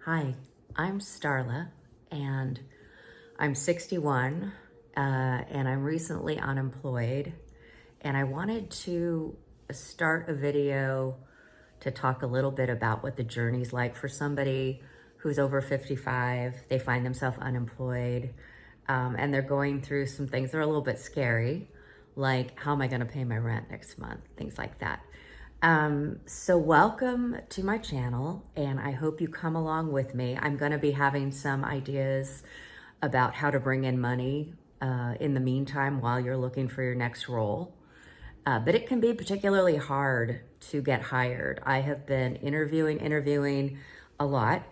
Hi, I'm Starla, and I'm 61, and I'm recently unemployed, and I wanted to start a video to talk a little bit about what the journey's like for somebody who's over 55. They find themselves unemployed, and they're going through some things that are a little bit scary, like how am I going to pay my rent next month, things like that. So welcome to my channel, and I hope you come along with me. I'm going to be having some ideas about how to bring in money in the meantime while you're looking for your next role. But it can be particularly hard to get hired. I have been interviewing a lot,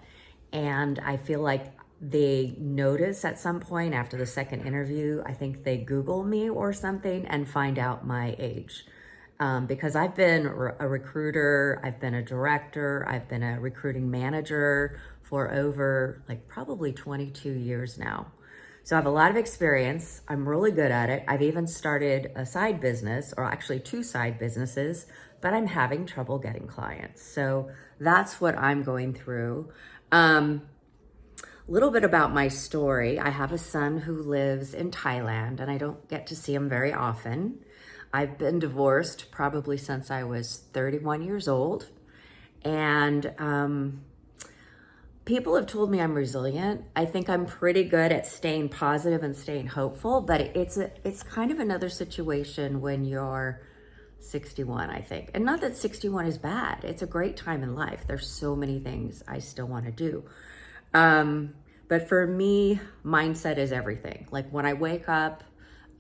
and I feel like they notice at some point after the second interview, I think they Google me or something and find out my age. Because I've been a recruiter, I've been a director, I've been a recruiting manager for over probably 22 years now. So I have a lot of experience. I'm really good at it. I've even started a side business, or actually two side businesses, but I'm having trouble getting clients. So that's what I'm going through. A little bit about my story. I have a son who lives in Thailand, and I don't get to see him very often. I've been divorced probably since I was 31 years old. And people have told me I'm resilient. I think I'm pretty good at staying positive and staying hopeful, but it's kind of another situation when you're 61, I think. And not that 61 is bad. It's a great time in life. There's so many things I still want to do. But for me, mindset is everything. Like when I wake up,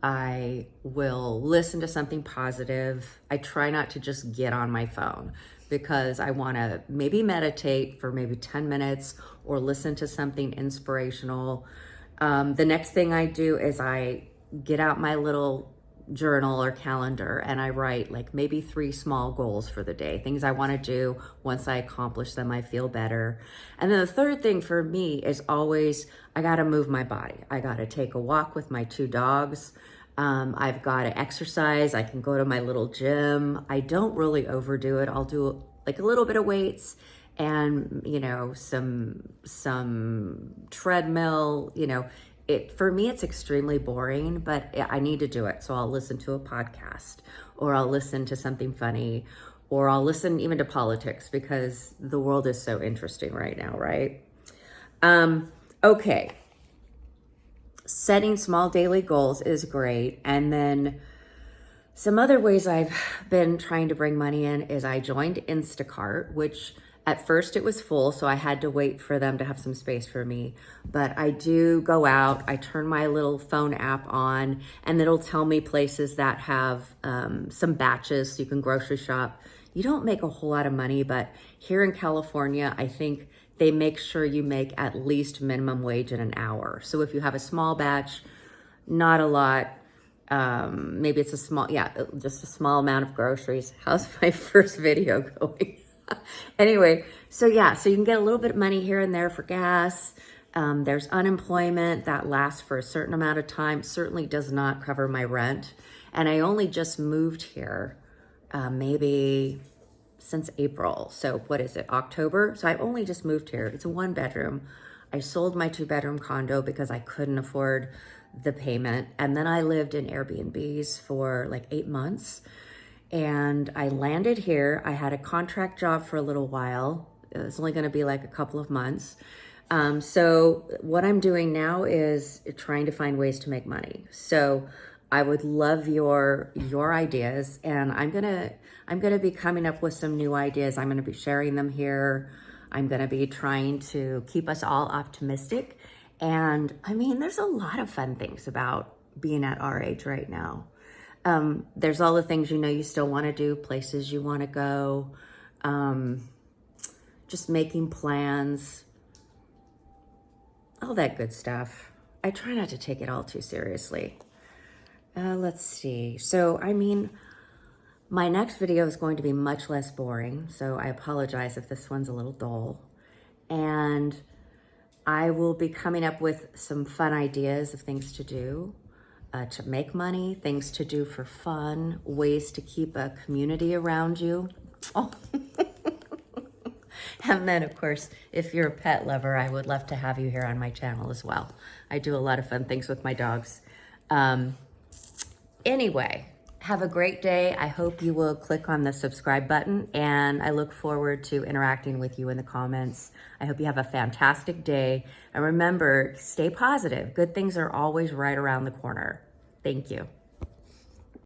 I will listen to something positive. I try not to just get on my phone because I want to maybe meditate for maybe 10 minutes or listen to something inspirational. The next thing I do is I get out my little journal or calendar and I write maybe 3 small goals for the day, things I want to do. Once I accomplish them, I feel better. And then the third thing for me is always, I got to move my body. I got to take a walk with my 2 dogs. I've got to exercise. I can go to my little gym. I don't really overdo it. I'll do a little bit of weights and, some treadmill, for me, it's extremely boring, but I need to do it. So I'll listen to a podcast, or I'll listen to something funny, or I'll listen even to politics because the world is so interesting right now, right? Okay. Setting small daily goals is great. And then some other ways I've been trying to bring money in is I joined Instacart, which at first it was full, so I had to wait for them to have some space for me. But I do go out, I turn my little phone app on, and it'll tell me places that have some batches so you can grocery shop. You don't make a whole lot of money, but here in California, I think they make sure you make at least minimum wage in an hour. So if you have a small batch, not a lot, maybe it's just a small amount of groceries. How's my first video going? Anyway, so you can get a little bit of money here and there for gas. There's unemployment that lasts for a certain amount of time. Certainly does not cover my rent. And I only just moved here, maybe since April. So what is it, October? So I've only just moved here. It's a 1-bedroom. I sold my 2-bedroom condo because I couldn't afford the payment. And then I lived in Airbnbs for 8 months. And I landed here. I had a contract job for a little while. It was only going to be a couple of months. So what I'm doing now is trying to find ways to make money. So I would love your ideas, and I'm gonna be coming up with some new ideas. I'm gonna be sharing them here. I'm gonna be trying to keep us all optimistic. And I mean, there's a lot of fun things about being at our age right now. There's all the things you still want to do, places you want to go, just making plans, all that good stuff. I try not to take it all too seriously. Let's see. So, I mean, my next video is going to be much less boring, so I apologize if this one's a little dull. And I will be coming up with some fun ideas of things to do. To make money, things to do for fun, ways to keep a community around you. Oh, And then, of course, if you're a pet lover, I would love to have you here on my channel as well. I do a lot of fun things with my dogs. Anyway, have a great day. I hope you will click on the subscribe button, and I look forward to interacting with you in the comments. I hope you have a fantastic day. And remember, stay positive. Good things are always right around the corner. Thank you.